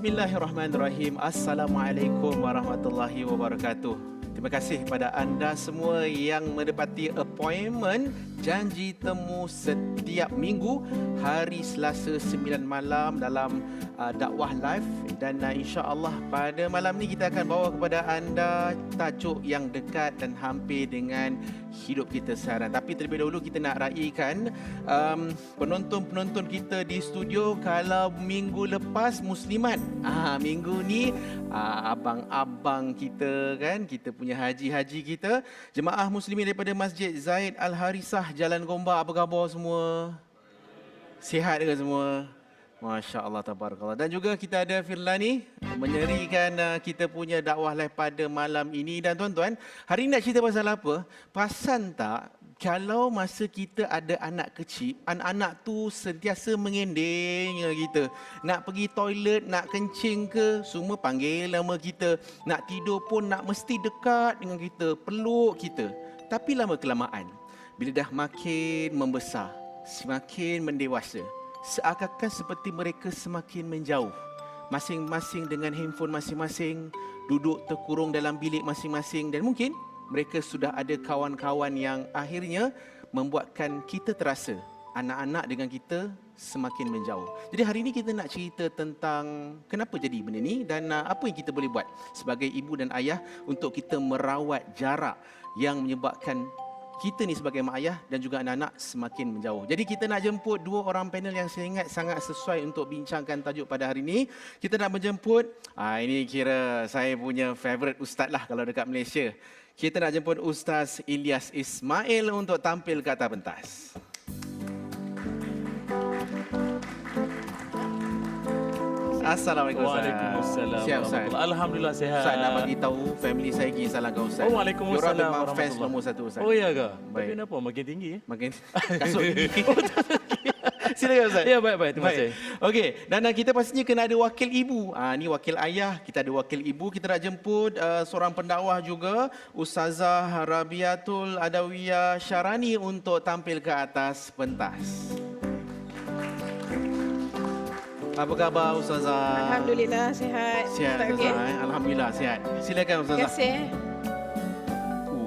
Bismillahirrahmanirrahim. Assalamualaikum warahmatullahi wabarakatuh. Terima kasih kepada anda semua yang menepati appointment janji temu setiap minggu hari Selasa 9 malam dalam dakwah live, dan insya-Allah pada malam ni kita akan bawa kepada anda tajuk yang dekat dan hampir dengan hidup kita seharian. Tapi terlebih dahulu kita nak raikan penonton-penonton kita di studio. Kalau minggu lepas muslimat, minggu ni abang-abang kita kan, kita punya haji-haji kita, jemaah muslimin daripada Masjid Zaid Al-Harisah Jalan Gombak, apa khabar semua? Sihat ke semua? Masya Allah, tabarakallah. Dan juga kita ada Firlani menyerikan kita punya dakwah live pada malam ini. Dan tuan-tuan, hari ini nak cerita pasal apa? Perasan tak, kalau masa kita ada anak kecil, anak-anak tu sentiasa mengendeng dengan kita. Nak pergi toilet, nak kencing ke, semua panggil nama kita. Nak tidur pun nak mesti dekat dengan kita, peluk kita. Tapi lama-kelamaan, bila dah makin membesar, semakin mendewasa, seakan-akan seperti mereka semakin menjauh. Masing-masing dengan handphone masing-masing, duduk terkurung dalam bilik masing-masing, dan mungkin mereka sudah ada kawan-kawan yang akhirnya membuatkan kita terasa anak-anak dengan kita semakin menjauh. Jadi hari ini kita nak cerita tentang kenapa jadi benda ni dan apa yang kita boleh buat sebagai ibu dan ayah untuk kita merawat jarak yang menyebabkan kita ni sebagai mak ayah dan juga anak-anak semakin menjauh. Jadi kita nak jemput dua orang panel yang saya ingat sangat sesuai untuk bincangkan tajuk pada hari ini. Kita nak menjemput, ini kira saya punya favourite ustaz lah kalau dekat Malaysia. Kita nak jemput Ustaz Ilyas Ismail untuk tampil ke atas pentas. Assalamualaikum Ustaz. Waalaikumsalam. Siap Ustaz. Alhamdulillah sihat. Ustaz nak bagi tahu family saya pergi salam kau Ustaz. Waalaikumsalam. Diorang memang fans nombor satu Ustaz. Oh ya ke? Baik. Tapi kenapa makin tinggi Makin kasut tinggi. Silakan Ustaz. Ya, baik. Terima kasih. Okey, dan kita pastinya kena ada wakil ibu. Ni wakil ayah, kita ada wakil ibu. Kita nak jemput seorang pendakwah juga, Ustazah Rabiatul Adawiyah Syarani untuk tampil ke atas pentas. Apa khabar Ustazah? Alhamdulillah sihat. Sihat Ustazah. Alhamdulillah sihat. Silakan Ustazah. Terima kasih.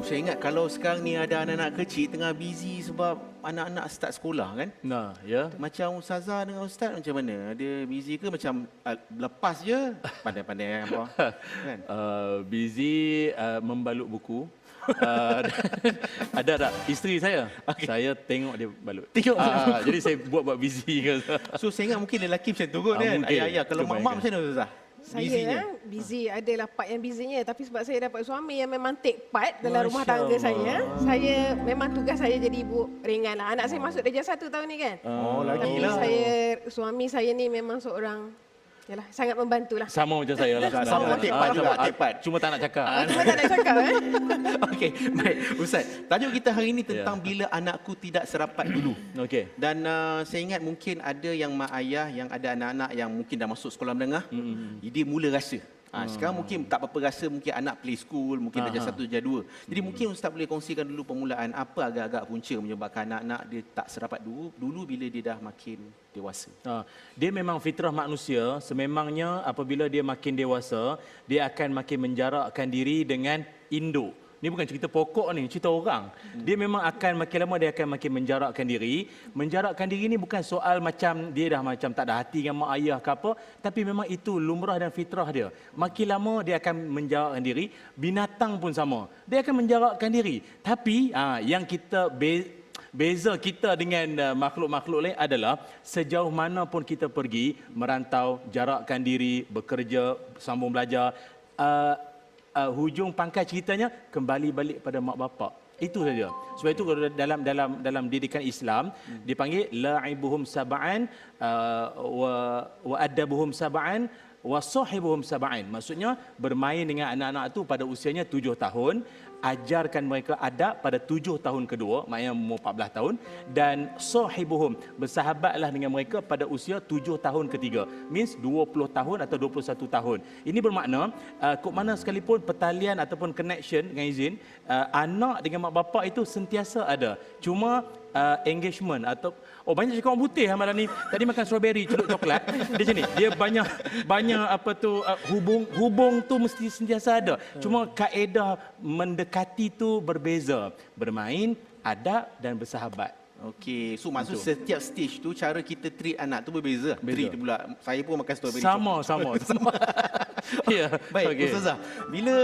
Saya ingat kalau sekarang ni ada anak-anak kecil tengah busy sebab anak-anak start sekolah kan? Nah, ya. Macam Ustazah dengan Ustaz macam mana? Ada busy ke macam lepas je? Pandai-pandai apa? Kan? Busy membalut buku. Ada tak? Isteri saya. Okay. Saya tengok dia balut. Jadi saya buat busy ke. So saya ingat mungkin lelaki macam tu kot kan? Ayah-ayah. Kalau mak-mak macam mana Ustazah? Saya busy, adalah part yang busynya, tapi sebab saya dapat suami yang memang take part dalam rumah tangga saya memang tugas saya jadi ibu ringan lah. Anak saya masuk darjah 1 tahun ni kan. Tapi suami saya ni memang seorang sangat membantulah. Sama macam saya lah. Sama take part juga, take part. Cuma tak nak cakap. Cuma tak nak cakap Okey, baik. Ustaz, tajuk kita hari ini tentang bila anakku tidak serapat dulu. Okey. Dan saya ingat mungkin ada yang mak ayah yang ada anak-anak yang mungkin dah masuk sekolah menengah, dia mula rasa. Sekarang mungkin tak apa-apa rasa, mungkin anak play school, mungkin darjah 1, darjah 2. Jadi mungkin Ustaz boleh kongsikan dulu permulaan apa agak-agak punca menyebabkan anak-anak dia tak serapat dulu bila dia dah makin dewasa. Dia memang fitrah manusia, sememangnya apabila dia makin dewasa, dia akan makin menjarakkan diri dengan induk. Ini bukan cerita pokok ni, cerita orang. Dia memang akan makin lama dia akan makin menjarakkan diri. Menjarakkan diri ni bukan soal macam dia dah macam tak ada hati dengan mak ayah ke apa, tapi memang itu lumrah dan fitrah dia. Makin lama dia akan menjarakkan diri. Binatang pun sama. Dia akan menjarakkan diri. Tapi yang kita beza kita dengan makhluk-makhluk lain adalah sejauh mana pun kita pergi, merantau, jarakkan diri, bekerja, sambung belajar, hujung pangkal ceritanya kembali balik pada mak bapak. Itu saja. Sebab itu dalam didikan Islam dipanggil la'ibuhum sab'an wa adabuhum sab'an wa sahibuhum sab'an. Maksudnya bermain dengan anak-anak itu pada usianya 7 tahun, ajarkan mereka adab pada 7 tahun kedua, maknanya umur 14 tahun, dan sahibuhum, bersahabatlah dengan mereka pada usia 7 tahun ketiga, means 20 tahun atau 21 tahun. Ini bermakna kok mana sekalipun pertalian ataupun connection dengan izin anak dengan mak bapak itu sentiasa ada. Cuma engagement atau banyak cakap orang putih malam ni. Tadi makan strawberry celup coklat. Dia macam ni. Dia banyak hubung tu mesti sentiasa ada. Cuma kaedah mendekati tu berbeza. Bermain, adab dan bersahabat. Okey, so maksud setiap stage tu cara kita treat anak tu berbeza. Treat pula. Saya pun makan strawberry. Sama. Ya. Baik, okey. Ustazah. Bila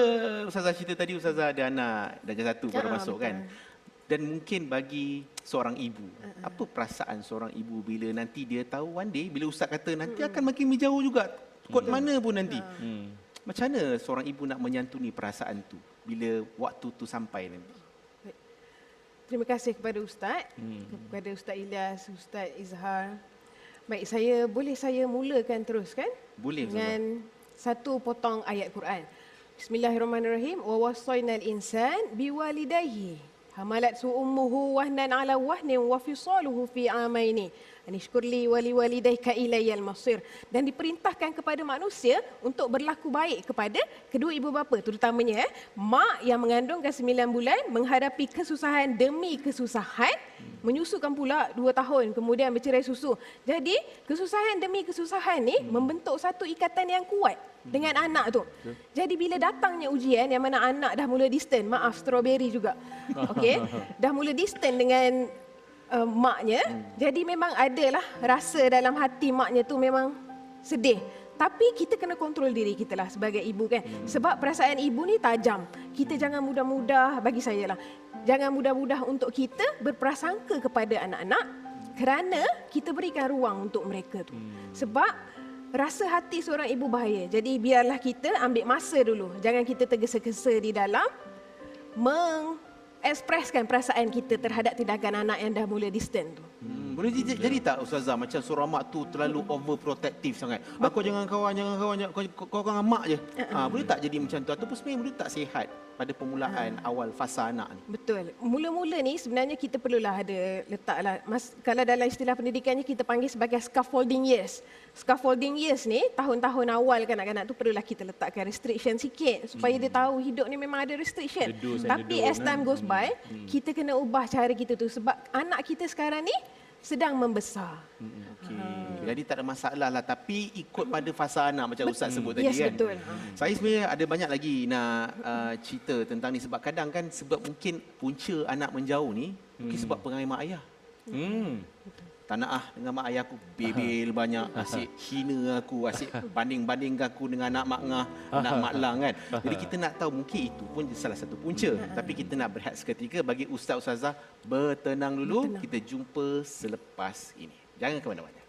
Ustazah cerita tadi Ustazah ada anak darjah 1 baru masuk betul. kan. Dan mungkin bagi seorang ibu, apa perasaan seorang ibu bila nanti dia tahu one day bila ustaz kata nanti akan makin menjauh juga. Kot mana pun nanti. Macam mana seorang ibu nak menyantuni perasaan tu bila waktu tu sampai nanti? Terima kasih kepada Ustaz, kepada Ustaz Ilyas, Ustaz Izhar. Baik, boleh saya mulakan terus kan? Boleh, dengan satu potong ayat Quran. Bismillahirrahmanirrahim. Wa wasainal insan biwalidayhi hamalathu ummuhu wahnan ala wahnin wa fisaluhu fi amaini anishkurli wa liwalidayka ilayyal masir. Dan diperintahkan kepada manusia untuk berlaku baik kepada kedua ibu bapa, terutamanya mak yang mengandungkan 9 bulan menghadapi kesusahan demi kesusahan, menyusukan pula 2 tahun kemudian bercerai susu. Jadi kesusahan demi kesusahan ni membentuk satu ikatan yang kuat dengan anak tu. Jadi bila datangnya ujian yang mana anak dah mula distant, maaf strawberry juga. Okey, dah mula distant dengan maknya, jadi memang adalah rasa dalam hati maknya tu memang sedih. Tapi kita kena kontrol diri kita lah sebagai ibu kan. Sebab perasaan ibu ni tajam. Kita jangan mudah-mudah, bagi saya lah, jangan mudah-mudah untuk kita berprasangka kepada anak-anak kerana kita berikan ruang untuk mereka tu. Sebab rasa hati seorang ibu bahaya. Jadi biarlah kita ambil masa dulu. Jangan kita tergesa-gesa di dalam mengekspreskan perasaan kita terhadap tindakan anak yang dah mula distant tu. Boleh jadi tak Ustazah macam seorang mak tu terlalu overprotective sangat. Kau jangan kawan, kau dengan mak je. Boleh tak jadi macam tu ataupun sebenarnya boleh tak sihat pada permulaan awal fasa anak ni? Betul. Mula-mula ni sebenarnya kita perlulah ada letaklah, kalau dalam istilah pendidikannya kita panggil sebagai scaffolding years. Scaffolding years ni tahun-tahun awal kanak-kanak tu perlulah kita letakkan restriction sikit supaya dia tahu hidup ni memang ada restriction. Tapi as time goes by, kita kena ubah cara kita tu sebab anak kita sekarang ni sedang membesar. Okey. Jadi tak ada masalah lah, tapi ikut pada fasa anak macam Ustaz sebut tadi Yes, kan. betul. Saya sebenarnya ada banyak lagi nak cerita tentang ni sebab kadang kan sebab mungkin punca anak menjauh ni mungkin sebab pengaruh mak ayah. Tak nak dengan mak ayah aku bebel banyak, asyik hina aku, asyik banding-bandingkan aku dengan anak mak ngah, anak mak lang kan. Jadi kita nak tahu mungkin itu pun salah satu punca. Tapi kita nak berehat seketika bagi Ustaz-Ustazah bertenang dulu. Kita jumpa selepas ini. Jangan ke mana-mana.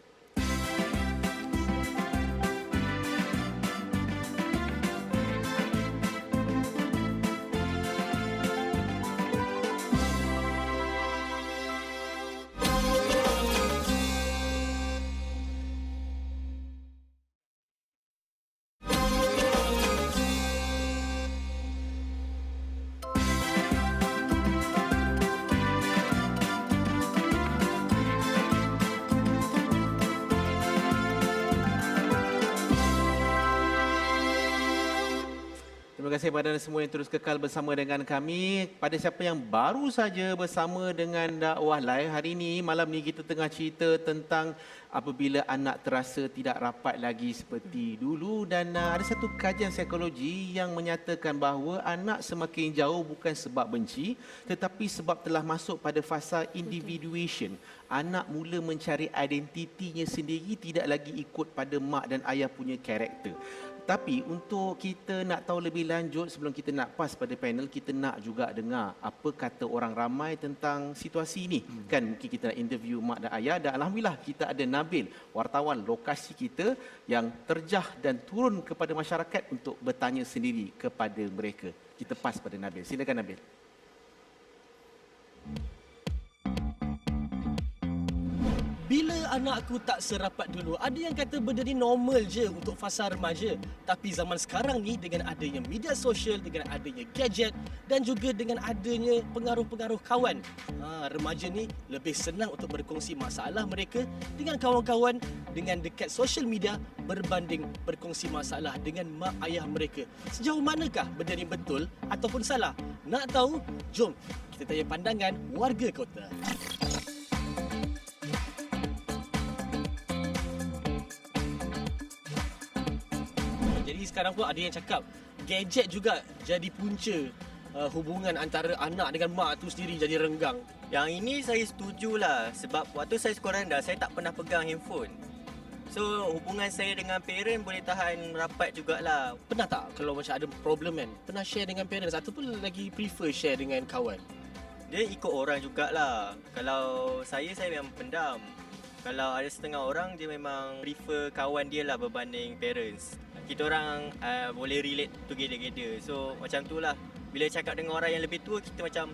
Terima kasih kepada anda semua yang terus kekal bersama dengan kami. Pada siapa yang baru saja bersama dengan Dakwah Live, hari ini, malam ni kita tengah cerita tentang apabila anak terasa tidak rapat lagi seperti dulu. Dan ada satu kajian psikologi yang menyatakan bahawa anak semakin jauh bukan sebab benci, tetapi sebab telah masuk pada fasa individuation. Anak mula mencari identitinya sendiri, tidak lagi ikut pada mak dan ayah punya karakter. Tapi untuk kita nak tahu lebih lanjut, sebelum kita nak pas pada panel, kita nak juga dengar apa kata orang ramai tentang situasi ini. Kan mungkin kita nak interview mak dan ayah, dan alhamdulillah kita ada Nabil, wartawan lokasi kita yang terjah dan turun kepada masyarakat untuk bertanya sendiri kepada mereka. Kita pas pada Nabil. Silakan Nabil. Bila anakku tak serapat dulu, ada yang kata benda ni normal je untuk fasa remaja. Tapi zaman sekarang ni dengan adanya media sosial, dengan adanya gadget dan juga dengan adanya pengaruh-pengaruh kawan, remaja ni lebih senang untuk berkongsi masalah mereka dengan kawan-kawan dengan dekat social media berbanding berkongsi masalah dengan mak ayah mereka. Sejauh manakah benda ni betul ataupun salah? Nak tahu? Jom kita tanya pandangan warga kota. sekarang pun ada yang cakap gadget juga jadi punca hubungan antara anak dengan mak tu sendiri jadi renggang. Yang ini saya setujulah sebab waktu saya sekolah rendah saya tak pernah pegang handphone. So hubungan saya dengan parent boleh tahan rapat jugalah. Pernah tak kalau macam ada problem kan, pernah share dengan parents ataupun lagi prefer share dengan kawan? Dia ikut orang jugalah. Kalau saya memang pendam. Kalau ada setengah orang dia memang prefer kawan dia lah berbanding parents. Kita orang boleh relate together. So macam tu lah. Bila cakap dengan orang yang lebih tua kita macam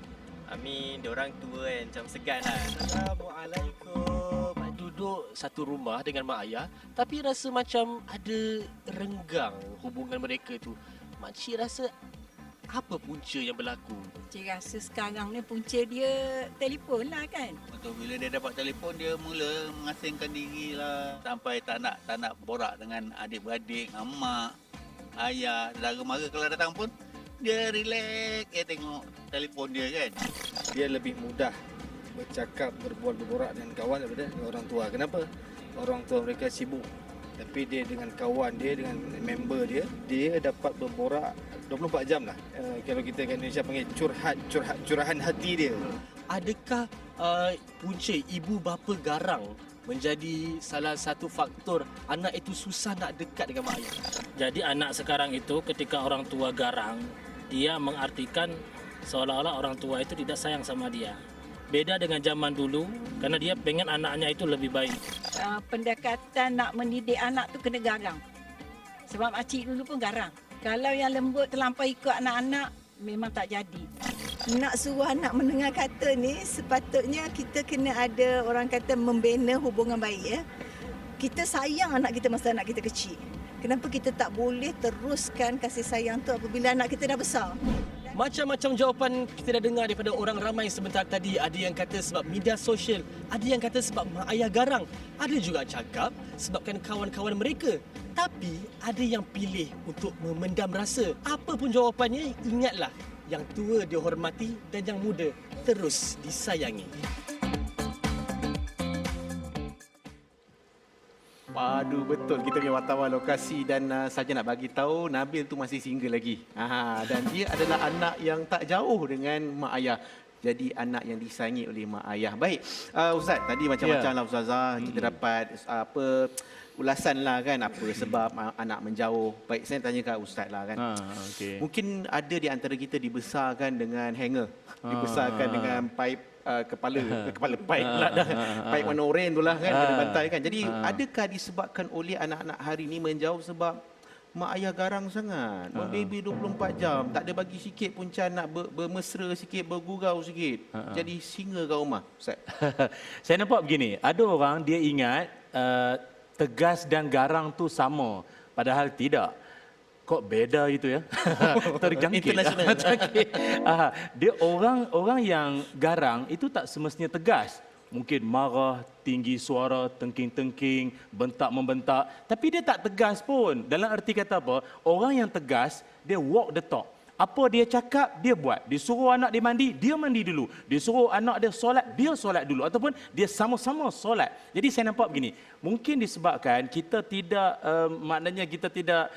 dia orang tua kan, macam segan lah. Assalamualaikum. Duduk satu rumah dengan mak ayah tapi rasa macam ada renggang hubungan mereka tu. Makcik rasa apa punca yang berlaku? Cik rasa sekarang ni punca dia telefon lah kan. Betul, bila dia dapat telefon dia mula mengasingkan diri lah. Sampai tak nak borak dengan adik-beradik, dengan mak, ayah, saudara mara kalau datang pun dia relax tengok telefon dia kan. Dia lebih mudah bercakap, berborak dengan kawan daripada dengan orang tua. Kenapa? Orang tua mereka sibuk. Tapi dia dengan kawan dia, dengan member dia, dia dapat berborak 24 jam lah. Kalau kita kat Indonesia panggil curahan hati dia. Adakah punca ibu bapa garang menjadi salah satu faktor anak itu susah nak dekat dengan mak ayah? Jadi anak sekarang itu ketika orang tua garang, dia mengartikan seolah-olah orang tua itu tidak sayang sama dia. Beda dengan zaman dulu kerana dia pengen anaknya itu lebih baik. Pendekatan nak mendidik anak tu kena garang. Sebab makcik dulu pun garang. Kalau yang lembut terlampau ikut anak-anak memang tak jadi. Nak suruh anak mendengar kata ni sepatutnya kita kena ada orang kata membina hubungan baik ya. Kita sayang anak kita masa anak kita kecil. Kenapa kita tak boleh teruskan kasih sayang tu apabila anak kita dah besar? Macam-macam jawapan kita dah dengar daripada orang ramai sebentar tadi. Ada yang kata sebab media sosial, ada yang kata sebab mak ayah garang, ada juga cakap sebabkan kawan-kawan mereka. Tapi ada yang pilih untuk memendam rasa. Apa pun jawapannya, ingatlah yang tua dihormati dan yang muda terus disayangi. Padu betul kita punya wartawan lokasi dan saja nak bagi tahu Nabil tu masih single lagi. Dan dia adalah anak yang tak jauh dengan mak ayah. Jadi anak yang disayangi oleh mak ayah. Baik, Ustaz, tadi macam-macam lah Ustazah. Kita dapat ulasan lah kan apa sebab anak menjauh. Baik, saya tanya kat Ustaz lah kan. Okay. Mungkin ada di antara kita dibesarkan dengan hanger. Dibesarkan dengan pipe kepala pipe pula dah. Pipe warna oranye tu lah kan, kena bantai kan. Jadi adakah disebabkan oleh anak-anak hari ni menjauh sebab mak ayah garang sangat, baby 24 jam, tak ada bagi sikit pun nak bermesra sikit, bergurau sikit. Jadi singa kat rumah, Ustaz. Saya nampak begini, ada orang dia ingat tegas dan garang tu sama, padahal tidak. Kok beda gitu ya? Terjangkit. International. Dia orang yang garang itu tak semestinya tegas. Mungkin marah, tinggi suara, tengking-tengking, bentak-membentak. Tapi dia tak tegas pun. Dalam arti kata apa? Orang yang tegas, dia walk the talk. Apa dia cakap, dia buat. Dia suruh anak dia mandi dulu. Dia suruh anak dia solat dulu. Ataupun dia sama-sama solat. Jadi saya nampak begini. Mungkin disebabkan kita tidak, maknanya kita tidak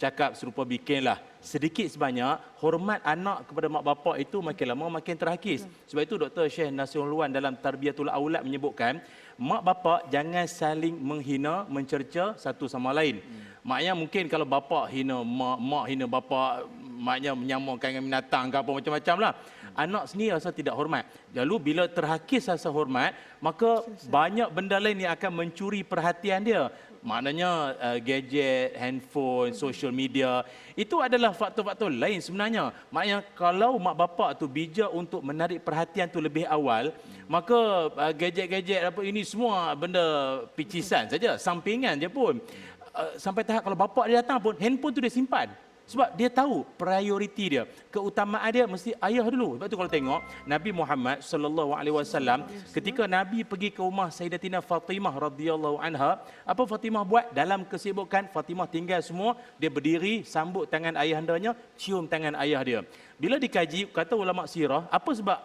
cakap serupa bikinlah. Sedikit sebanyak, hormat anak kepada mak bapak itu makin lama makin terhakis. Sebab itu Dr. Syekh Nasir Luan dalam Tarbiyatul Aulad menyebutkan, mak bapak jangan saling menghina, mencerca satu sama lain. Maknya mungkin kalau bapak hina mak, mak hina bapak, maknya menyamakan dengan binatang ke apa macam-macam lah. Anak sendiri rasa tidak hormat. Lalu bila terhakis rasa hormat, maka banyak benda lain yang akan mencuri perhatian dia. Maknanya gadget, handphone, social media, itu adalah faktor-faktor lain sebenarnya. Maknanya kalau mak bapak tu bijak untuk menarik perhatian tu lebih awal, maka gadget-gadget apa ini semua benda picisan saja, sampingan je pun. Sampai tahap kalau bapak dia datang pun, handphone tu dia simpan. Sebab dia tahu prioriti dia. Keutamaan dia mesti ayah dulu. Sebab tu kalau tengok Nabi Muhammad sallallahu alaihi wasallam ketika Nabi pergi ke rumah Sayyidatina Fatimah radhiyallahu anha, apa Fatimah buat? Dalam kesibukan Fatimah tinggal semua, dia berdiri sambut tangan ayahandanya, cium tangan ayah dia. Bila dikaji, kata ulama sirah, apa sebab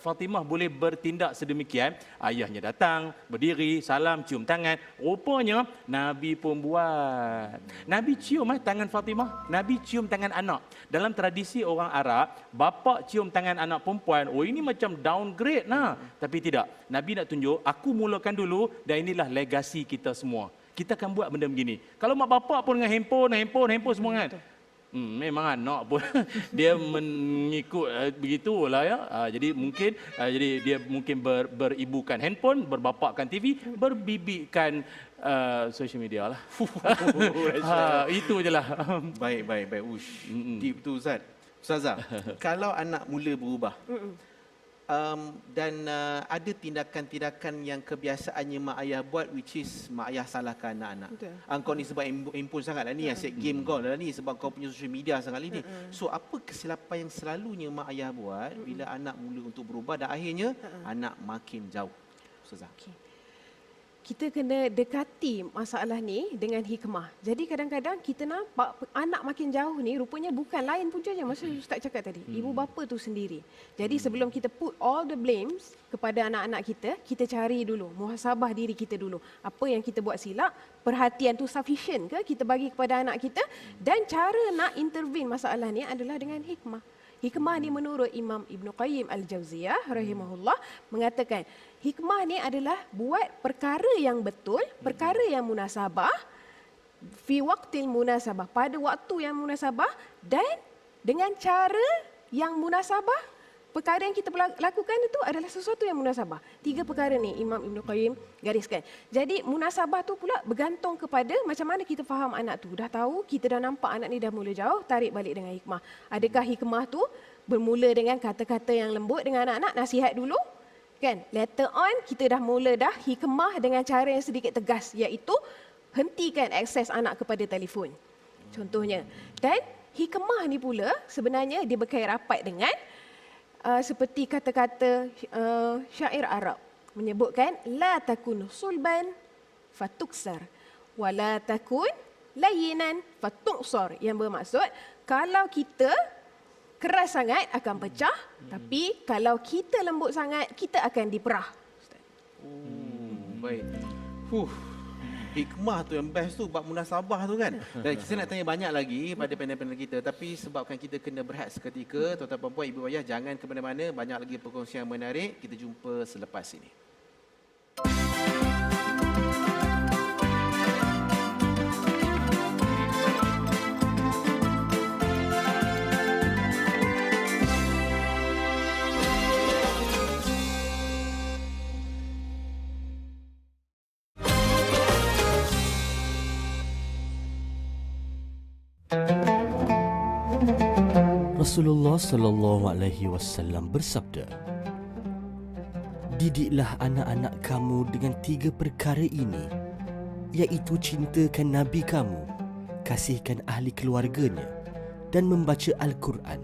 Fatimah boleh bertindak sedemikian? Ayahnya datang, berdiri, salam, cium tangan. Rupanya Nabi pun buat. Nabi cium tangan Fatimah, Nabi cium tangan anak. Dalam tradisi orang Arab, bapa cium tangan anak perempuan, oh ini macam downgrade nah. Tapi tidak. Nabi nak tunjuk, aku mulakan dulu dan inilah legasi kita semua. Kita akan buat benda begini. Kalau mak bapak pun dengan handphone semua kan. Memang anak pun dia mengikut begitulah ya. Jadi mungkin dia mungkin beribukan handphone, berbapakkan TV, berbibikkan social media lah. Itu je lah. Baik. Ush. Deep tu Ustaz. Ustazah, kalau anak mula berubah dan ada tindakan-tindakan yang kebiasaannya mak ayah buat, which is mak ayah salahkan anak-anak. Kau ni sebab handphone sangat lah ni, asyik game kau lah ni, sebab kau punya social media sangat ni. So apa kesilapan yang selalunya mak ayah buat bila anak mula untuk berubah dan akhirnya anak makin jauh? Ustazah. Kita kena dekati masalah ni dengan hikmah. Jadi kadang-kadang kita nampak anak makin jauh ni rupanya bukan lain puncanya. Masa Ustaz cakap tadi, ibu bapa tu sendiri. Jadi sebelum kita put all the blames kepada anak-anak kita, kita cari dulu, muhasabah diri kita dulu. Apa yang kita buat silap, perhatian tu sufficient ke kita bagi kepada anak kita, dan cara nak intervene masalah ni adalah dengan hikmah. Hikmah ni menurut Imam Ibn Qayyim Al-Jawziyah rahimahullah mengatakan, hikmah ni adalah buat perkara yang betul, perkara yang munasabah, fi waqtil munasabah, pada waktu yang munasabah, dan dengan cara yang munasabah. Perkara yang kita lakukan itu adalah sesuatu yang munasabah. 3 perkara ni Imam Ibn Qayyim gariskan. Jadi munasabah tu pula bergantung kepada macam mana kita faham anak tu. Dah tahu, kita dah nampak anak ni dah mula jauh, tarik balik dengan hikmah. Adakah hikmah tu bermula dengan kata-kata yang lembut dengan anak-anak, nasihat dulu? Kan? Later on, kita dah mula hikmah dengan cara yang sedikit tegas, iaitu hentikan akses anak kepada telefon. Contohnya. Dan hikmah ni pula sebenarnya dia berkait rapat dengan seperti kata-kata syair Arab menyebutkan la takun sulban fatuksar wa la takun layinan fatuksar, yang bermaksud kalau kita keras sangat akan pecah, tapi kalau kita lembut sangat kita akan diperah. Baik. Hikmah tu yang best tu, bab munasabah tu kan. Dan saya nak tanya banyak lagi pada panel-panel kita, tapi sebabkan kita kena berehat seketika, tuan-tuan puan-puan, ibu ayah jangan ke mana-mana, banyak lagi perkongsian menarik. Kita jumpa selepas ini. Rasulullah sallallahu alaihi wasallam bersabda, "Didiklah anak-anak kamu dengan 3 perkara ini, iaitu cintakan Nabi kamu, kasihkan ahli keluarganya dan membaca Al-Quran.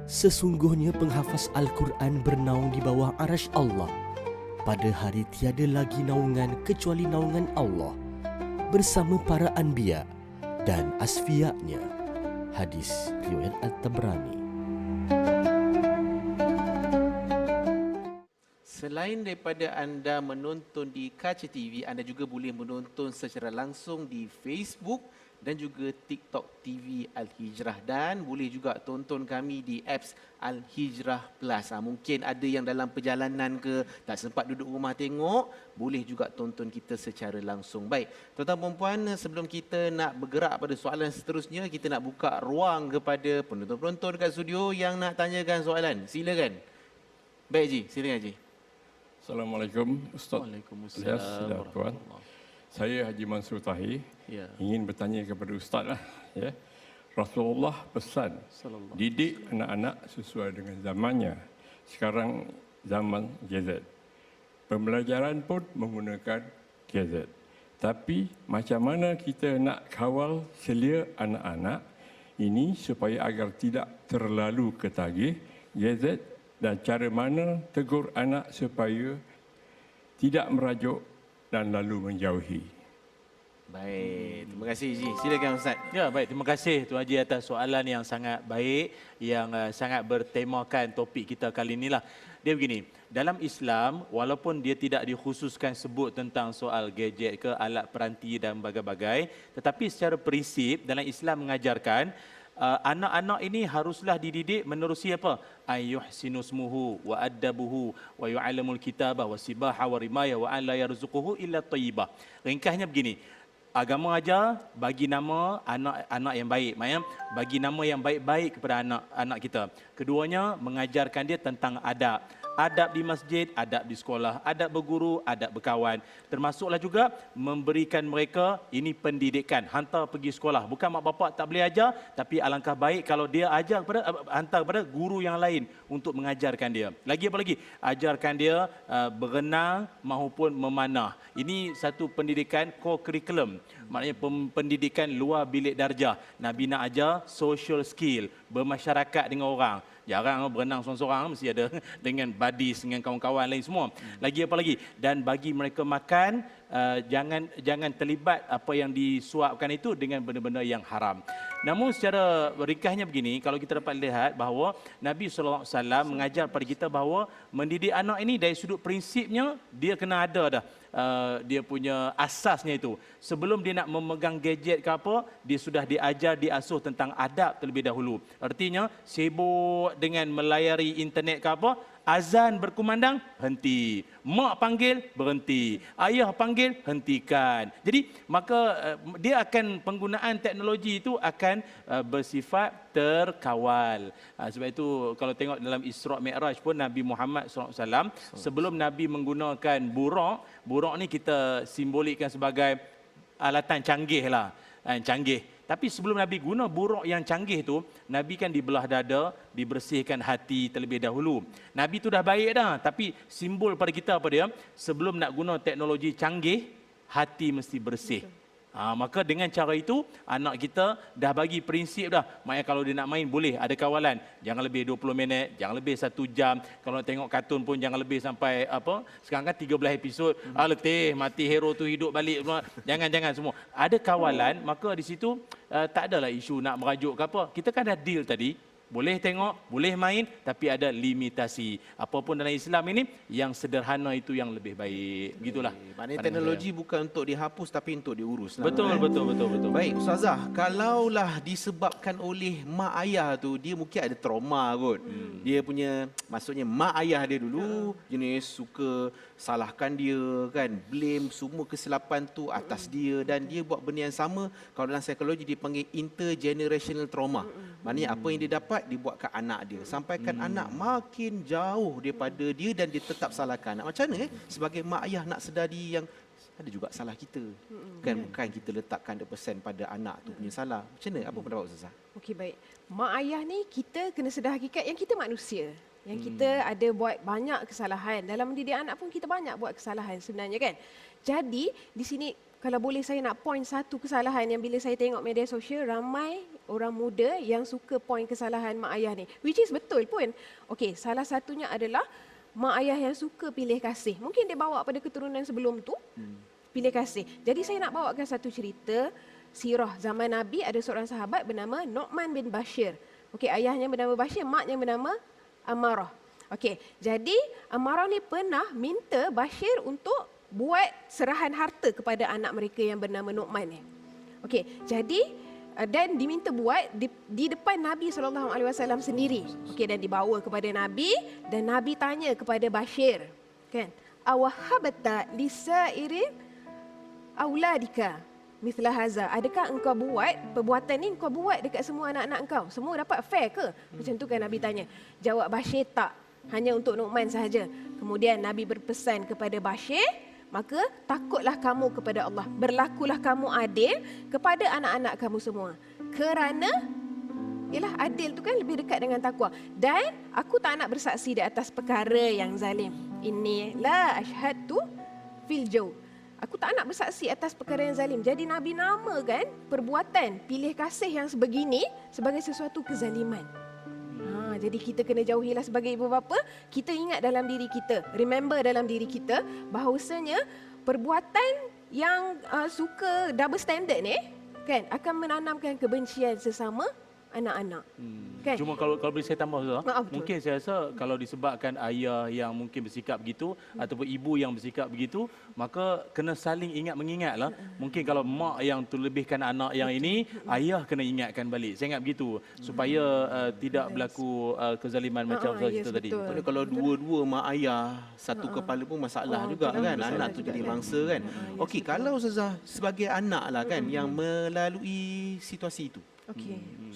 Sesungguhnya penghafaz Al-Quran bernaung di bawah arasy Allah. Pada hari tiada lagi naungan kecuali naungan Allah bersama para anbiya dan asfiya'nya." Hadis riwayat At-Tabrani. Selain daripada anda menonton di Kaca TV, anda juga boleh menonton secara langsung di Facebook dan juga TikTok TV Al-Hijrah, dan boleh juga tonton kami di apps Al-Hijrah Plus. Mungkin ada yang dalam perjalanan ke tak sempat duduk rumah tengok, boleh juga tonton kita secara langsung. Baik, tuan-tuan dan puan, sebelum kita nak bergerak pada soalan seterusnya, kita nak buka ruang kepada penonton-penonton kat studio yang nak tanyakan soalan. Silakan. Baik Ji, silakan Ji. Assalamualaikum Ustaz. Waalaikumsalam. Tuan. Saya Haji Mansur Tahir, ingin bertanya kepada Ustaz lah. Ya. Rasulullah pesan, didik anak-anak sesuai dengan zamannya. Sekarang zaman gadget. Pembelajaran pun menggunakan gadget. Tapi macam mana kita nak kawal selia anak-anak Ini supaya agar tidak terlalu ketagih gadget dan cara mana tegur anak supaya tidak merajuk dan lalu menjauhi. Baik, terima kasih Ji. Silakan Ustaz. Ya, baik. Terima kasih Tuan Haji atas soalan yang sangat baik, yang sangat bertemakan topik kita kali inilah. Dia begini, dalam Islam, walaupun dia tidak dikhususkan sebut tentang soal gadget ke alat peranti dan bagai-bagai, tetapi secara prinsip dalam Islam mengajarkan anak-anak ini haruslah dididik menerusi apa? Ayyuhsinusmuhu wa addabuhu wa yu'allamul kitabah wa sibaha wa rimaya wa an la yarzuquhu illa tayyibah. Ringkasnya begini, agama ajar bagi nama anak-anak yang baik, maknanya bagi nama yang baik-baik kepada anak-anak kita. Keduanya mengajarkan dia tentang adab. Adab di masjid, adab di sekolah, adab berguru, adab berkawan. Termasuklah juga memberikan mereka ini pendidikan, hantar pergi sekolah. Bukan mak bapak tak boleh ajar, tapi alangkah baik kalau dia ajar hantar kepada guru yang lain untuk mengajarkan dia. Lagi apa lagi? Ajarkan dia berenang maupun memanah. Ini satu pendidikan co-curriculum. Maknanya pendidikan luar bilik darjah. Nabi nak ajar social skill, bermasyarakat dengan orang. Jarang berenang seorang-seorang, mesti ada dengan buddies, dengan kawan-kawan lain semua. Lagi apa lagi? Dan bagi mereka makan, jangan terlibat apa yang disuapkan itu dengan benda-benda yang haram. Namun secara ringkasnya begini, kalau kita dapat lihat bahawa Nabi SAW mengajar pada kita bahawa mendidik anak ini dari sudut prinsipnya, dia kena ada dah. Dia punya asasnya itu. Sebelum dia nak memegang gadget ke apa, dia sudah diajar, diasuh tentang adab terlebih dahulu. Artinya, sibuk dengan melayari internet ke apa, azan berkumandang, henti. Mak panggil, berhenti. Ayah panggil, hentikan. Jadi, maka dia akan penggunaan teknologi itu akan bersifat terkawal. Sebab itu, kalau tengok dalam Isra' Mi'raj pun, Nabi Muhammad SAW, sebelum Nabi menggunakan buraq ni kita simbolikkan sebagai alatan canggih lah. Canggih. Tapi sebelum Nabi guna buraq yang canggih tu, Nabi kan dibelah dada, dibersihkan hati terlebih dahulu. Nabi tu dah baik dah, tapi simbol pada kita apa dia? Sebelum nak guna teknologi canggih, hati mesti bersih. Maka dengan cara itu, anak kita dah bagi prinsip dah. Maknanya kalau dia nak main, boleh ada kawalan. Jangan lebih 20 minit, jangan lebih 1 jam. Kalau nak tengok kartun pun jangan lebih sampai apa. Sekarang kan 13 episod. Letih, mati hero tu hidup balik. Jangan semua. Ada kawalan, maka di situ tak adalah isu nak merajuk ke apa. Kita kan dah deal tadi. Boleh tengok, boleh main, tapi ada limitasi. Apapun dalam Islam ini, yang sederhana itu yang lebih baik. Begitulah. Maknanya teknologi bukan untuk dihapus, tapi untuk diurus. Betul. Baik, Ustazah, kalaulah disebabkan oleh mak ayah tu, dia mungkin ada trauma kot. Dia punya, maksudnya mak ayah dia dulu, jenis suka salahkan dia kan, blame semua kesilapan tu atas dia, dan dia buat benda yang sama. Kalau dalam psikologi dipanggil intergenerational trauma. Maknanya apa yang dia dapat dibuat ke anak dia, sampaikan anak makin jauh daripada dia dan dia tetap salahkan anak. Macam mana sebagai mak ayah nak sedari yang ada juga salah kita. Kan bukan kita letakkan 100% pada anak tu punya salah. Macam mana? Apa pendapat Ustazah? Okey, baik. Mak ayah ni kita kena sedar hakikat yang kita manusia. Yang kita ada buat banyak kesalahan. Dalam mendidik anak pun kita banyak buat kesalahan sebenarnya kan. Jadi di sini kalau boleh saya nak point satu kesalahan yang bila saya tengok media sosial, ramai orang muda yang suka point kesalahan mak ayah ni. Which is betul pun. Okey, salah satunya adalah mak ayah yang suka pilih kasih. Mungkin dia bawa pada keturunan sebelum tu, pilih kasih. Jadi saya nak bawakan satu cerita sirah zaman Nabi. Ada seorang sahabat bernama Nu'man bin Bashir. Okey, ayahnya bernama Bashir, maknya bernama Ammarah. Okey, jadi Ammarah ni pernah minta Bashir untuk buat serahan harta kepada anak mereka yang bernama Nu'man ni. Okey, jadi dan diminta buat di depan Nabi SAW sendiri. Okey, dan dibawa kepada Nabi dan Nabi tanya kepada Bashir, kan? Awahabata lisairin auladika mithla haza. Adakah engkau buat perbuatan ni engkau buat dekat semua anak-anak engkau? Semua dapat fair ke? Macam tu kan Nabi tanya. Jawab Bashir, tak. Hanya untuk Nu'man sahaja. Kemudian Nabi berpesan kepada Bashir, maka takutlah kamu kepada Allah. Berlakulah kamu adil kepada anak-anak kamu semua. Kerana ialah adil tu kan lebih dekat dengan takwa. Dan aku tak nak bersaksi di atas perkara yang zalim. Inni la ashhadu fil jaw. Aku tak nak bersaksi atas perkara yang zalim. Jadi Nabi namakan perbuatan pilih kasih yang sebegini sebagai sesuatu kezaliman. Jadi kita kena jauhilah sebagai ibu bapa. Kita ingat dalam diri kita, remember dalam diri kita bahawasanya perbuatan yang suka double standard ni kan akan menanamkan kebencian sesama anak-anak. Kan? Cuma kalau boleh saya tambah Ustaz, Betul. mungkin saya rasa kalau disebabkan ayah yang mungkin bersikap begitu ataupun ibu yang bersikap begitu, maka kena saling ingat mengingatlah. Mungkin kalau mak yang terlebihkan anak yang ini, ayah kena ingatkan balik. Saya ingat begitu supaya tidak berlaku kezaliman macam Ustaz cerita tadi. Betul. Kalau dua-dua mak ayah satu kepala pun masalah juga kan. Anak tu jadi mangsa kan. Okey, kalau Ustazah sebagai anak lah kan yang melalui situasi itu.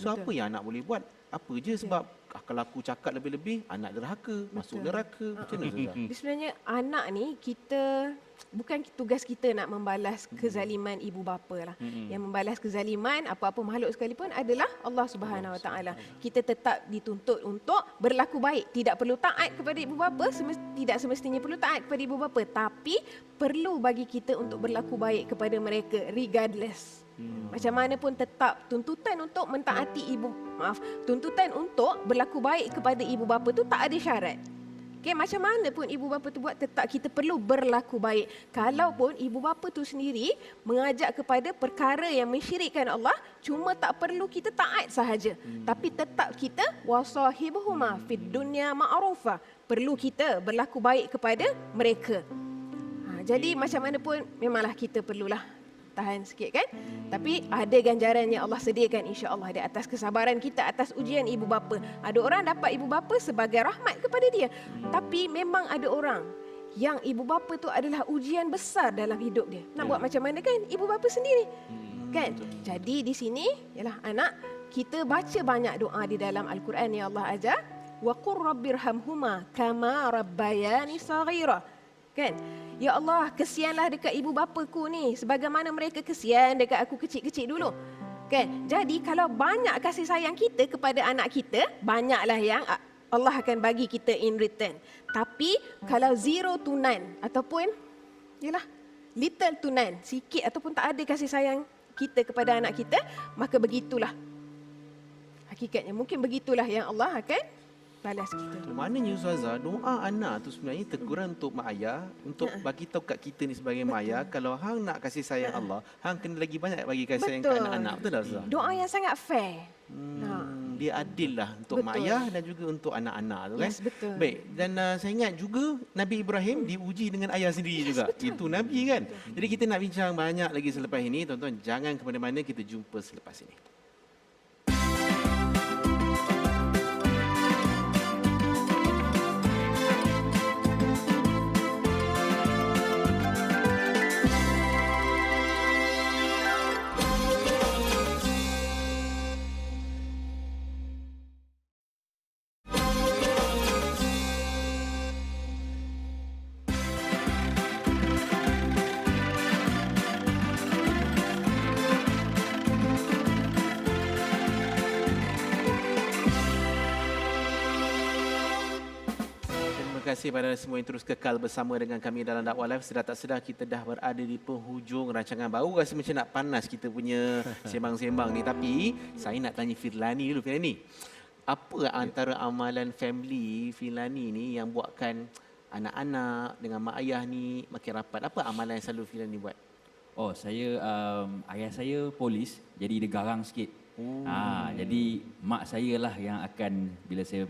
So apa yang anak boleh buat? Apa je sebab kalau aku cakap lebih-lebih anak derhaka, masuk neraka. Macam mana Ustazah? Sebenarnya anak ni kita bukan tugas kita nak membalas kezaliman ibu bapa lah. Yang membalas kezaliman apa-apa makhluk sekalipun adalah Allah Subhanahu Wa Taala. Kita tetap dituntut untuk berlaku baik. Tidak perlu taat kepada ibu bapa, tidak semestinya perlu taat kepada ibu bapa, tapi perlu bagi kita untuk berlaku baik kepada mereka regardless. Macam mana pun tetap tuntutan untuk tuntutan untuk berlaku baik kepada ibu bapa tu tak ada syarat. Okay, macam mana pun ibu bapa tu buat, tetap kita perlu berlaku baik. Kalaupun ibu bapa tu sendiri mengajak kepada perkara yang mensyirikkan Allah, cuma tak perlu kita taat sahaja. Tapi tetap kita wasahibuhuma fid dunya ma'rufa. Perlu kita berlaku baik kepada mereka. Jadi macam mana pun memanglah kita perlulah tahan sikit kan. Tapi ada ganjaran yang Allah sediakan insya-Allah di atas kesabaran kita atas ujian ibu bapa. Ada orang dapat ibu bapa sebagai rahmat kepada dia. Tapi memang ada orang yang ibu bapa tu adalah ujian besar dalam hidup dia. Nak buat macam mana kan ibu bapa sendiri. Kan? Jadi di sini ialah anak kita baca banyak doa di dalam Al-Quran yang Allah ajar. Wa qur rabbirhamhuma kama rabbayani saghira. Kan? Ya Allah, kesianlah dekat ibu bapaku ni sebagaimana mereka kesian dekat aku kecil-kecil dulu. Kan? Jadi kalau banyak kasih sayang kita kepada anak kita, banyaklah yang Allah akan bagi kita in return. Tapi kalau 0 to none ataupun yalah little to none, sikit ataupun tak ada kasih sayang kita kepada anak kita, maka begitulah hakikatnya. Mungkin begitulah yang Allah akan balas kita. Maknanya Ustazah, doa anak tu sebenarnya teguran untuk mak ayah, untuk bagi tahu kat kita ni sebagai mak ayah, kalau hang nak kasih sayang Allah, hang kena lagi banyak bagi kasih sayang kat anak-anak. Betul tak Ustazah? Doa yang sangat fair. Dia adil lah untuk mak ayah dan juga untuk anak-anak tu kan. Yes, betul. Baik, dan saya ingat juga Nabi Ibrahim diuji dengan ayah sendiri juga. Itu Nabi kan. Jadi kita nak bincang banyak lagi selepas ini. Tuan-tuan jangan ke mana-mana, kita jumpa selepas ini. Terima kasih kepada semua yang terus kekal bersama dengan kami dalam Dakwah Live. Sedar tak sedar kita dah berada di penghujung rancangan. Baru rasa macam nak panas kita punya sembang-sembang ni. Tapi saya nak tanya Firlani dulu. Firlani, apa antara amalan family Firlani ni yang buatkan anak-anak dengan mak ayah ni makin rapat? Apa amalan yang selalu Firlani buat? Oh, saya ayah saya polis, jadi dia garang sikit. Jadi mak saya lah yang akan bila saya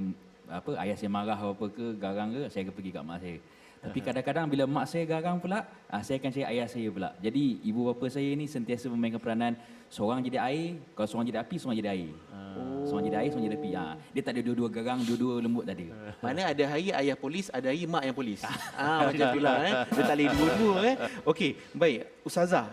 ayah saya marah apa ke, garang ke, saya akan pergi kat mak saya. Tapi kadang-kadang bila mak saya garang pula, saya akan cari ayah saya pula. Jadi ibu bapa saya ni sentiasa memainkan peranan seorang jadi air, kalau seorang jadi api, seorang jadi air. Seorang jadi air, seorang jadi api. Dia tak ada dua-dua garang, dua-dua lembut tak ada. Mana ada hari ayah polis, ada hari mak yang polis. Macam tu lah. Dia tak boleh dua-dua. Okey, baik. Ustazah,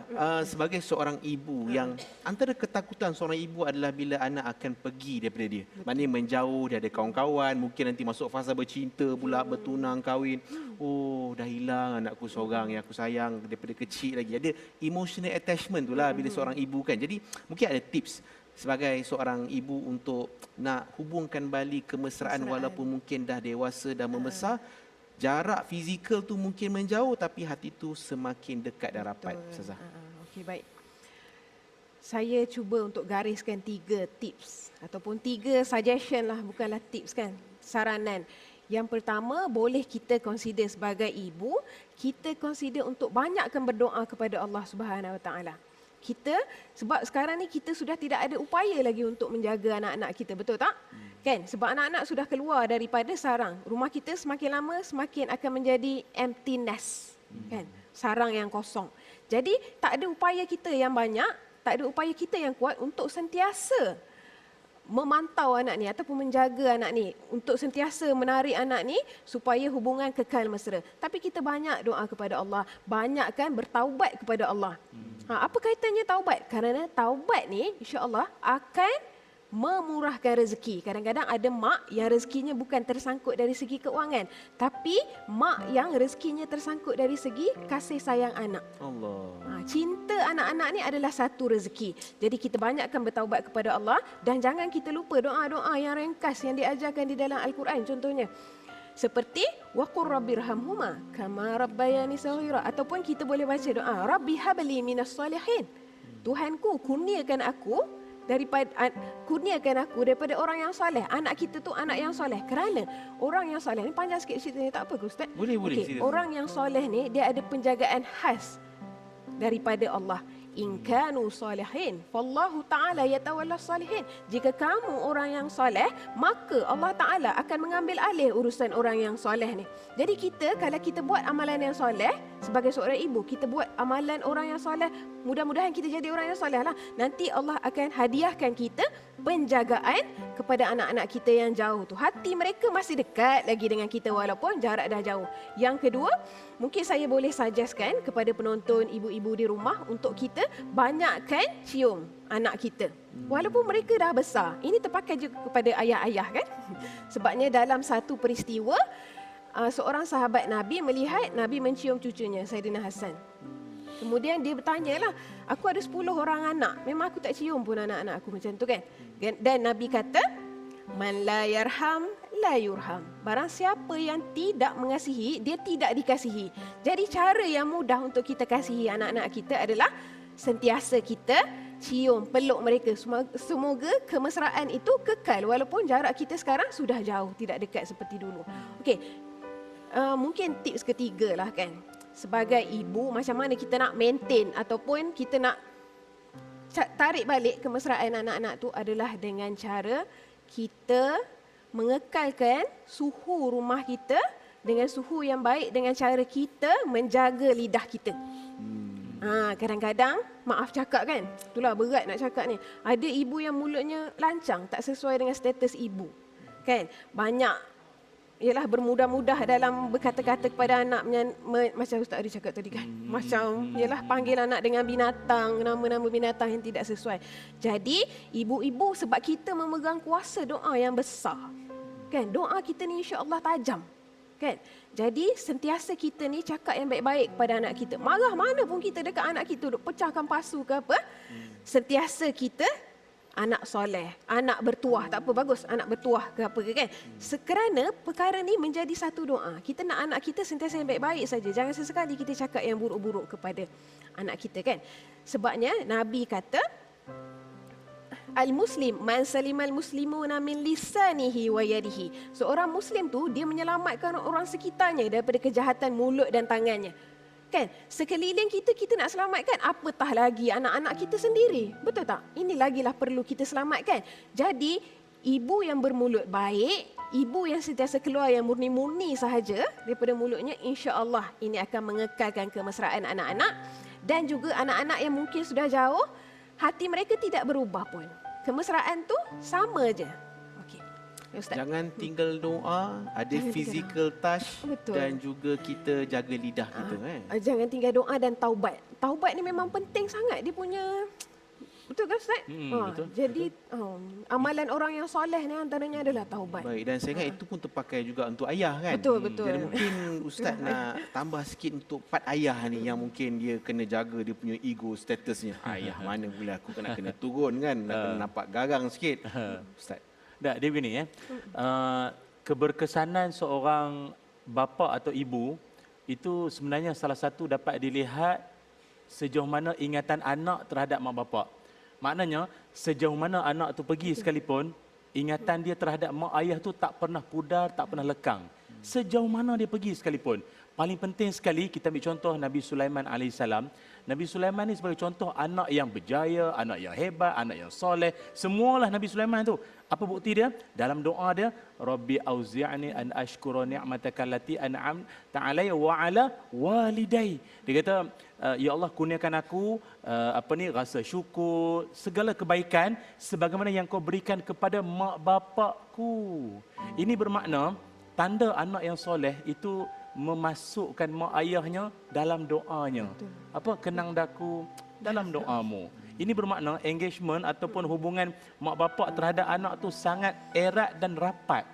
sebagai seorang ibu yang antara ketakutan seorang ibu adalah bila anak akan pergi daripada dia. Maknanya menjauh, dia ada kawan-kawan, mungkin nanti masuk fasa bercinta pula, bertunang, kahwin. Oh, dah hilang anakku seorang yang aku sayang daripada kecil lagi. Ada emotional attachment tu lah bila seorang ibu kan. Jadi mungkin ada tips sebagai seorang ibu untuk nak hubungkan balik kemesraan walaupun mungkin dah dewasa dan membesar. jarak fizikal tu mungkin menjauh tapi hati tu semakin dekat dan rapat. Ustazah. Okey, baik. Saya cuba untuk gariskan 3 tips ataupun 3 suggestion lah, bukanlah tips kan, saranan. Yang pertama, boleh kita consider sebagai ibu, kita consider untuk banyakkan berdoa kepada Allah Subhanahu Wa Taala. Kita, sebab sekarang ni kita sudah tidak ada upaya lagi untuk menjaga anak-anak kita, betul tak? Kan? Sebab anak-anak sudah keluar daripada sarang. Rumah kita semakin lama semakin akan menjadi empty nest. Kan? Sarang yang kosong. Jadi tak ada upaya kita yang banyak, tak ada upaya kita yang kuat untuk sentiasa memantau anak ni ataupun menjaga anak ni, untuk sentiasa menarik anak ni supaya hubungan kekal mesra. Tapi kita banyak doa kepada Allah, banyakkan bertaubat kepada Allah. Apa kaitannya taubat? Kerana taubat ni insya-Allah akan memurahkan rezeki. Kadang-kadang ada mak yang rezekinya bukan tersangkut dari segi keuangan, tapi mak yang rezekinya tersangkut dari segi kasih sayang anak. Allah. Cinta anak-anak ni adalah satu rezeki. Jadi kita banyakkan bertaubat kepada Allah dan jangan kita lupa doa-doa yang ringkas yang diajarkan di dalam Al-Quran. Contohnya seperti waqur rabbirhamhuma kama rabbayani saghira, ataupun kita boleh baca doa rabbi habli minas salihin. Tuhanku, kurniakan aku daripada orang yang soleh. Anak kita tu anak yang soleh. Kerana orang yang soleh ni, panjang sikit ceritanya, tak apa ke Ustaz? Boleh. Okay. Orang yang soleh ni dia ada penjagaan khas daripada Allah. In kanu salihin fallahu ta'ala yatawalla salihin. Jika kamu orang yang soleh, maka Allah Ta'ala akan mengambil alih urusan orang yang soleh ni. Jadi kita, kalau kita buat amalan yang soleh, sebagai seorang ibu, kita buat amalan orang yang soleh, mudah-mudahan kita jadi orang yang soleh lah. Nanti Allah akan hadiahkan kita penjagaan kepada anak-anak kita yang jauh tu. Hati mereka masih dekat lagi dengan kita walaupun jarak dah jauh. Yang kedua, mungkin saya boleh suggestkan kepada penonton ibu-ibu di rumah untuk kita banyakkan cium anak kita. Walaupun mereka dah besar. Ini terpakai juga kepada ayah-ayah kan. Sebabnya dalam satu peristiwa, seorang sahabat Nabi melihat Nabi mencium cucunya, Saidina Hasan. Kemudian dia bertanya lah, aku ada 10 orang anak, memang aku tak cium pun anak-anak aku, macam tu kan. Dan Nabi kata, man la yarham la yurham. Barang siapa yang tidak mengasihi, dia tidak dikasihi. Jadi cara yang mudah untuk kita kasihi anak-anak kita adalah sentiasa kita cium, peluk mereka. Semoga kemesraan itu kekal walaupun jarak kita sekarang sudah jauh, tidak dekat seperti dulu. Okey, mungkin tips ketiga lah kan. Sebagai ibu, macam mana kita nak maintain ataupun kita nak tarik balik kemesraan anak-anak tu adalah dengan cara kita mengekalkan suhu rumah kita dengan suhu yang baik, dengan cara kita menjaga lidah kita. Kadang-kadang, maaf cakap kan, itulah berat nak cakap ni. Ada ibu yang mulutnya lancang, tak sesuai dengan status ibu. Kan? Banyak ialah bermudah-mudah dalam berkata-kata kepada anak, macam Ustaz Ari cakap tadi kan. Macam ialah panggil anak dengan binatang, nama-nama binatang yang tidak sesuai. Jadi ibu-ibu, sebab kita memegang kuasa doa yang besar. Kan? Doa kita ni insya-Allah tajam. Kan? Jadi sentiasa kita ni cakap yang baik-baik kepada anak kita. Marah mana pun kita dekat anak kita, duk pecahkan pasu ke apa, sentiasa kita anak soleh, anak bertuah, tak apa, bagus anak bertuah ke apa ke kan. Kerana perkara ni menjadi satu doa. Kita nak anak kita sentiasa yang baik-baik saja. Jangan sesekali kita cakap yang buruk-buruk kepada anak kita kan. Sebabnya Nabi kata, Al-Muslim man salimal muslimuna min lisanihi wa yadihi. Seorang Muslim tu dia menyelamatkan orang sekitarnya daripada kejahatan mulut dan tangannya. Kan? Sekeliling kita, kita nak selamatkan, apatah lagi anak-anak kita sendiri. Betul tak? Ini lagilah perlu kita selamatkan. Jadi, ibu yang bermulut baik, ibu yang sentiasa keluar yang murni-murni sahaja daripada mulutnya, insya-Allah ini akan mengekalkan kemesraan anak-anak. Dan juga anak-anak yang mungkin sudah jauh, hati mereka tidak berubah pun. Kemesraan tu sama je. Ustaz. Jangan tinggal doa, ada physical touch. Betul. Dan juga kita jaga lidah kita. Jangan tinggal doa dan taubat. Taubat ni memang penting sangat. Dia punya, betul kan Ustaz? Betul. Jadi amalan orang yang soleh ni antaranya adalah taubat. Baik, dan saya ingat itu pun terpakai juga untuk ayah kan? Betul. Jadi mungkin Ustaz nak tambah sikit untuk part ayah ni yang mungkin dia kena jaga dia punya ego statusnya. Ayah mana pula aku kena turun kan? Nak kena nampak garang sikit. Ustaz. Tak, dia begini ya. Keberkesanan seorang bapa atau ibu itu sebenarnya salah satu dapat dilihat sejauh mana ingatan anak terhadap mak bapak. Maknanya sejauh mana anak tu pergi sekalipun, ingatan dia terhadap mak ayah tu tak pernah pudar, tak pernah lekang. Sejauh mana dia pergi sekalipun. Paling penting sekali kita ambil contoh Nabi Sulaiman AS. Nabi Sulaiman ni sebagai contoh anak yang berjaya, anak yang hebat, anak yang soleh. Semualah Nabi Sulaiman tu. Apa bukti dia? Dalam doa dia, Rabbi auzi'ni an ashkura ni'mataka allati an'amta alayya wa ala walidai. Dia kata, ya Allah kurniakan aku rasa syukur, segala kebaikan sebagaimana yang kau berikan kepada mak bapakku. Ini bermakna tanda anak yang soleh itu memasukkan mak ayahnya dalam doanya. Apa? Kenang daku dalam doamu. Ini bermakna engagement ataupun hubungan mak bapak terhadap anak tu sangat erat dan rapat.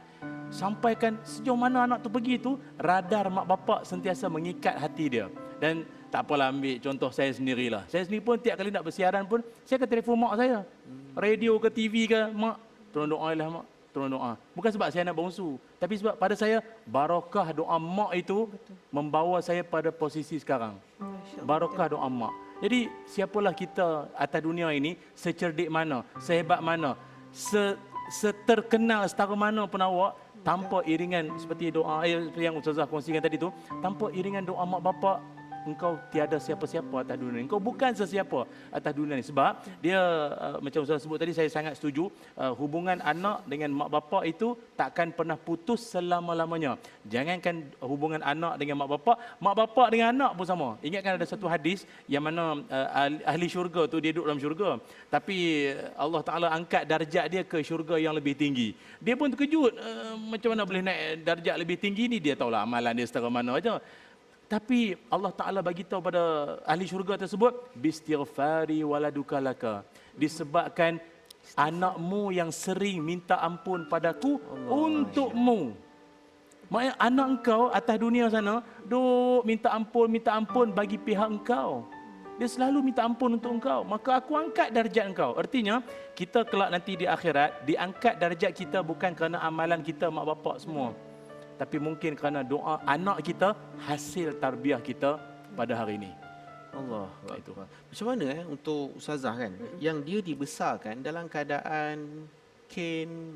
Sampaikan sejauh mana anak tu pergi tu, radar mak bapak sentiasa mengikat hati dia. Dan tak apalah, ambil contoh saya sendirilah. Saya sendiri pun tiap kali nak bersiaran pun, saya akan telefon mak saya. Radio ke TV ke, mak, tolong doalah mak. Tolong doa. Bukan sebab saya anak bongsu, tapi sebab pada saya barakah doa mak itu membawa saya pada posisi sekarang. Barakah doa mak. Jadi siapalah kita atas dunia ini, secerdik mana, sehebat mana, seterkenal setara mana pun awak, tanpa iringan seperti doa yang Ustazah kongsikan tadi tu, tanpa iringan doa mak bapak, engkau tiada siapa-siapa atas dunia ini. Engkau bukan sesiapa atas dunia ini. Sebab dia macam Ustaz sebut tadi, saya sangat setuju, hubungan anak dengan mak bapak itu takkan pernah putus selama-lamanya. Jangankan hubungan anak dengan mak bapak dengan anak pun sama. Ingatkan ada satu hadis yang mana ahli syurga tu dia duduk dalam syurga, tapi Allah Ta'ala angkat darjat dia ke syurga yang lebih tinggi. Dia pun terkejut, macam mana boleh naik darjat lebih tinggi ni, dia tahulah amalan dia setara mana aja. Tapi Allah Ta'ala bagi tahu pada ahli syurga tersebut, bistighfari waladuka laka. Disebabkan anakmu yang sering minta ampun padaku untukmu. Maknanya anak engkau atas dunia sana, duk minta ampun bagi pihak engkau. Dia selalu minta ampun untuk engkau. Maka aku angkat darjat engkau. Artinya, kita kelak nanti di akhirat, diangkat darjat kita bukan kerana amalan kita mak bapak semua. Tapi mungkin kerana doa anak kita, hasil tarbiyah kita pada hari ini. Allah. Itu. Macam mana untuk Ustazah kan, yang dia dibesarkan dalam keadaan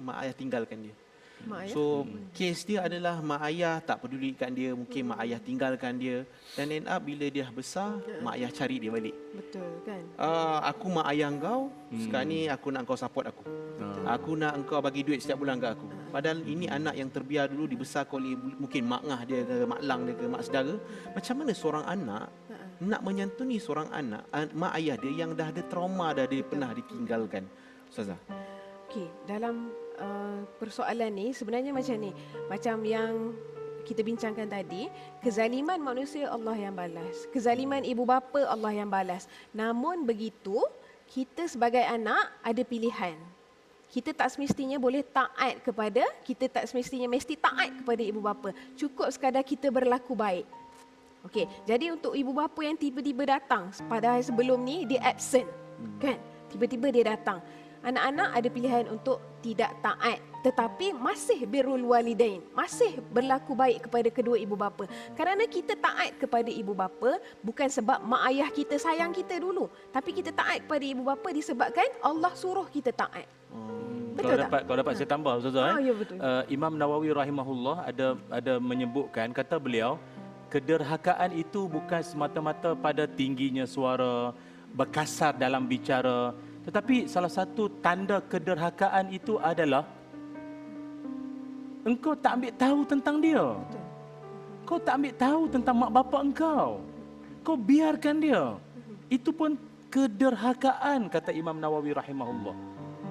mak ayah tinggalkan dia. So, kes dia adalah mak ayah tak pedulikan dia, mungkin mak ayah tinggalkan dia, dan end up bila dia besar, mak ayah cari dia balik. Betul kan? Aku mak ayah engkau, sekarang ni aku nak engkau support aku. Aku nak engkau bagi duit setiap bulan ke aku. Padahal ini anak yang terbiar dulu, dibesarkan oleh mungkin mak ngah dia ke, mak lang dia ke, mak saudara. Macam mana seorang anak nak menyantuni seorang anak, mak ayah dia yang dah ada trauma, dah dia pernah ditinggalkan? Ustazah. Okey, dalam persoalan ni sebenarnya macam ni. Macam yang kita bincangkan tadi, kezaliman manusia Allah yang balas. Kezaliman ibu bapa Allah yang balas. Namun begitu, kita sebagai anak ada pilihan. Kita tak semestinya boleh taat kepada, kita tak semestinya mesti taat kepada ibu bapa. Cukup sekadar kita berlaku baik. Okey, jadi untuk ibu bapa yang tiba-tiba datang, padahal sebelum ni dia absent, kan? Tiba-tiba dia datang. Anak-anak ada pilihan untuk tidak taat, tetapi masih birrul walidain, masih berlaku baik kepada kedua ibu bapa. Kerana kita taat kepada ibu bapa bukan sebab mak ayah kita sayang kita dulu, tapi kita taat kepada ibu bapa disebabkan Allah suruh kita taat. Betul tak? Kalau dapat saya tambah Ustazah. Ya, betul. Imam Nawawi rahimahullah ada menyebutkan, kata beliau, kederhakaan itu bukan semata-mata pada tingginya suara, berkasar dalam bicara, tetapi salah satu tanda kederhakaan itu adalah engkau tak ambil tahu tentang dia. Kau tak ambil tahu tentang mak bapak engkau. Kau biarkan dia. Itu pun kederhakaan, kata Imam Nawawi rahimahullah.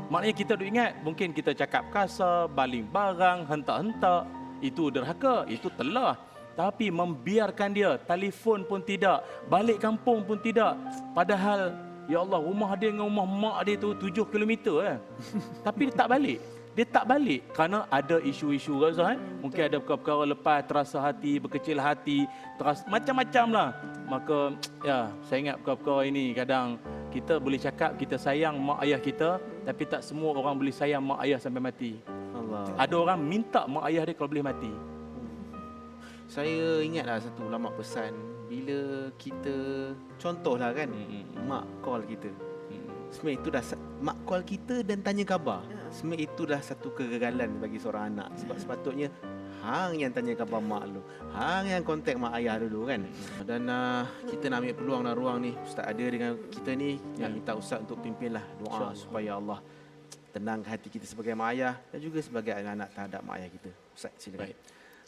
Maknanya kita duk ingat, mungkin kita cakap kasar, baling barang, hentak-hentak, itu derhaka, itu telah. Tapi membiarkan dia, telefon pun tidak, balik kampung pun tidak. Padahal, ya Allah, rumah dia dengan rumah mak dia tu 7 km Tapi dia tak balik. Dia tak balik kerana ada isu-isu Ustaz. Mungkin ada perkara-perkara lepas, terasa hati, berkecil hati, macam-macam lah. Maka ya, saya ingat perkara-perkara ini kadang kita boleh cakap kita sayang mak ayah kita, tapi tak semua orang boleh sayang mak ayah sampai mati. Allah. Ada orang minta mak ayah dia kalau boleh mati. Saya ingatlah satu ulama pesan, bila kita contohlah kan, mak call kita. Sebenarnya itu dah mak call kita dan tanya khabar. Sebenarnya itu dah satu kegagalan bagi seorang anak. Sebab sepatutnya hang yang tanya khabar mak lu, hang yang kontak mak ayah dulu kan. Dan kita nak ambil peluang dan ruang ni, Ustaz ada dengan kita ni, nak minta Ustaz untuk pimpinlah doa supaya Allah tenangkan hati kita sebagai mak ayah dan juga sebagai anak-anak terhadap mak ayah kita. Ustaz silakan. Baik.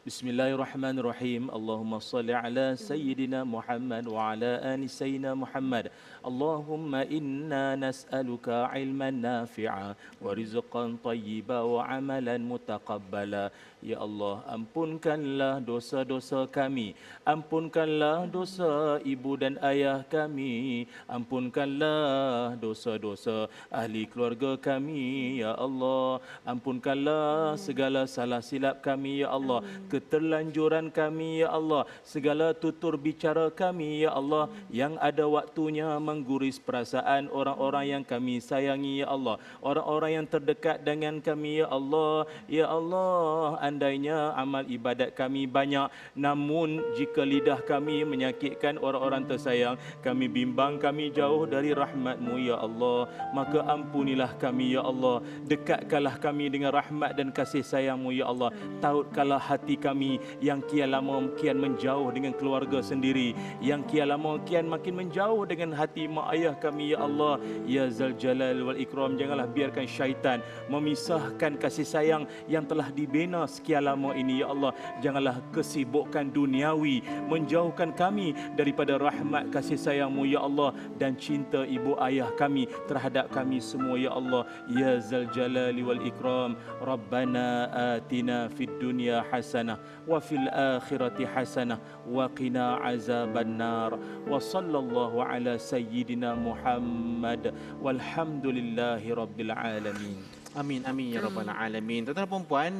Bismillahirrahmanirrahim. Allahumma salli ala Sayyidina Muhammad wa ala ali Sayyidina Muhammad. Allahumma inna nas'aluka ilman nafi'a wa rizqan tayyiba wa amalan mutaqabbala. Ya Allah, ampunkanlah dosa-dosa kami. Ampunkanlah dosa ibu dan ayah kami. Ampunkanlah dosa-dosa ahli keluarga kami, ya Allah. Ampunkanlah segala salah silap kami, ya Allah. Keterlanjuran kami, ya Allah. Segala tutur bicara kami, ya Allah, yang ada waktunya mengguris perasaan orang-orang yang kami sayangi, ya Allah. Orang-orang yang terdekat dengan kami, ya Allah. Ya Allah, andainya amal ibadat kami banyak, namun jika lidah kami menyakitkan orang-orang tersayang, kami bimbang kami jauh dari rahmat-Mu, ya Allah. Maka ampunilah kami, ya Allah. Dekatkanlah kami dengan rahmat dan kasih sayang-Mu, ya Allah. Tautkanlah hati kami yang kian lama kian menjauh dengan keluarga sendiri, yang kian lama kian makin menjauh dengan hati mak ayah kami, ya Allah. Ya Zal Jalal wal Ikram, janganlah biarkan syaitan memisahkan kasih sayang yang telah dibina sekian lama ini, ya Allah. Janganlah kesibukan duniawi menjauhkan kami daripada rahmat kasih sayang-Mu, ya Allah, dan cinta ibu ayah kami terhadap kami semua, ya Allah. Ya Zal Jalali wal Ikram, Rabbana atina fid dunya hasanah wa fil akhirati hasanah wa qina azabannar. Wa sallallahu ala sayyidina Muhammad walhamdulillahi rabbil alamin. Amin, amin ya rabbal alamin. Tuan-tuan dan puan-puan,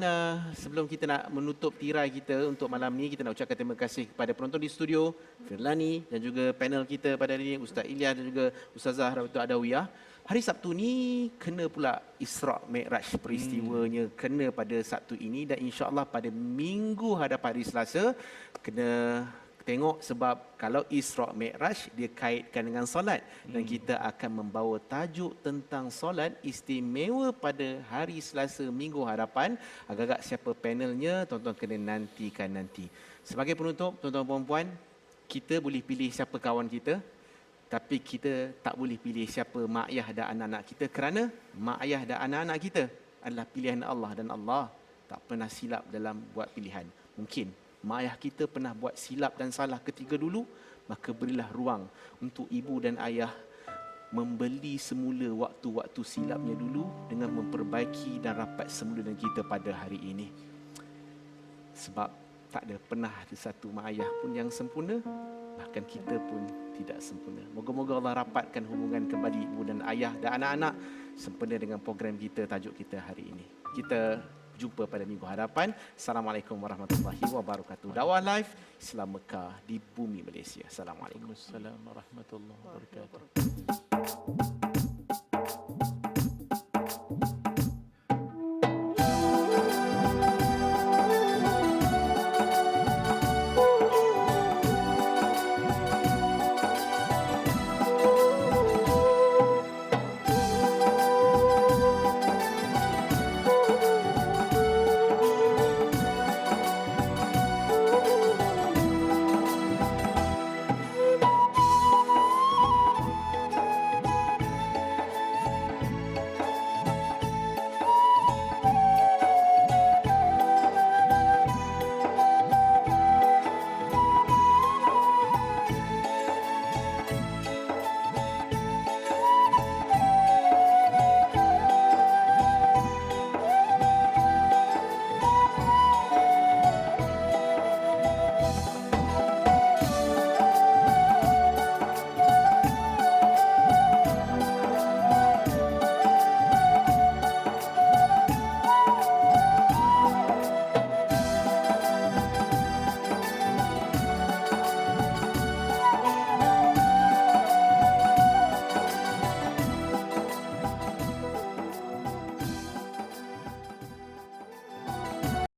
sebelum kita nak menutup tirai kita untuk malam ni, kita nak ucapkan terima kasih kepada penonton di studio, Firlani dan juga panel kita pada hari ini, Ustaz Ilyas dan juga Ustazah Rabitul Adawiyah. Hari Sabtu ni kena pula Isra' Mi'raj, peristiwanya kena pada Sabtu ini, dan insya-Allah pada minggu hadapan hari Selasa kena tengok, sebab kalau Isra' Mi'raj dia kaitkan dengan solat, dan kita akan membawa tajuk tentang solat istimewa pada hari Selasa minggu hadapan. Agak-agak siapa panelnya, tuan-tuan kena nantikan nanti. Sebagai penutup, tuan-tuan dan puan, kita boleh pilih siapa kawan kita, tapi kita tak boleh pilih siapa mak ayah dan anak-anak kita, kerana mak ayah dan anak-anak kita adalah pilihan Allah, dan Allah tak pernah silap dalam buat pilihan. Mungkin mak ayah kita pernah buat silap dan salah ketika dulu, maka berilah ruang untuk ibu dan ayah membeli semula waktu-waktu silapnya dulu dengan memperbaiki dan rapat semula dengan kita pada hari ini. Sebab tak ada pernah ada satu mak ayah pun yang sempurna, bahkan kita pun tidak sempurna. Moga-moga Allah rapatkan hubungan kembali ibu dan ayah dan anak-anak sempena dengan program kita, tajuk kita hari ini. Kita jumpa pada minggu hadapan. Assalamualaikum warahmatullahi wabarakatuh. Dakwah live Islam Mekah di bumi Malaysia. Assalamualaikum. Waalaikumsalam warahmatullahi wabarakatuh.